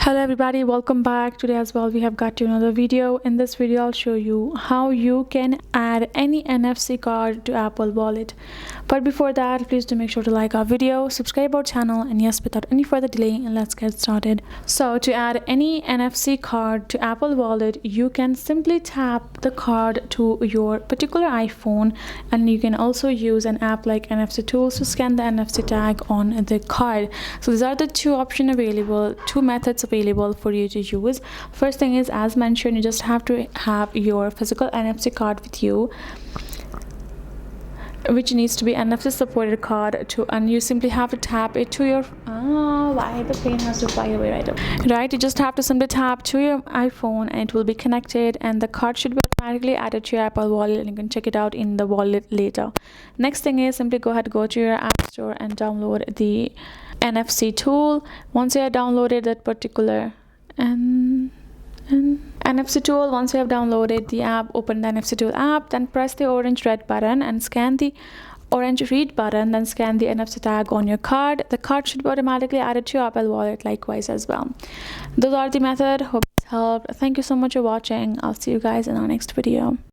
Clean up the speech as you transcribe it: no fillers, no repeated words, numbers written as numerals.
Hello everybody, welcome back. Today as well we have got to another video. In this video I'll show you how you can add any NFC card to Apple Wallet. But before that, please do make sure to like our video, subscribe our channel, and yes, without any further delay, let's get started. So to add any NFC card to Apple Wallet, you can simply tap the card to your particular iPhone, and you can also use an app like NFC Tools to scan the NFC tag on the card. So these are the two options available, two methods available for you to use. First thing is, as mentioned, you just have to have your physical NFC card with you, which needs to be NFC supported card to, and you simply have to tap it to your why the plane has to fly away right, you just have to simply tap to your iPhone and it will be connected, and the card should be automatically added to your Apple Wallet, and you can check it out in the wallet later. Next thing is, simply go to your App Store and download the NFC tool. Once you have downloaded that particular NFC tool, once you have downloaded the app, open the NFC tool app, then press the orange red button and scan the orange read button, then scan the NFC tag on your card. The card should be automatically added to your Apple Wallet likewise as well. Those are the method. Hope this helped. Thank you so much for watching. I'll see you guys in our next video.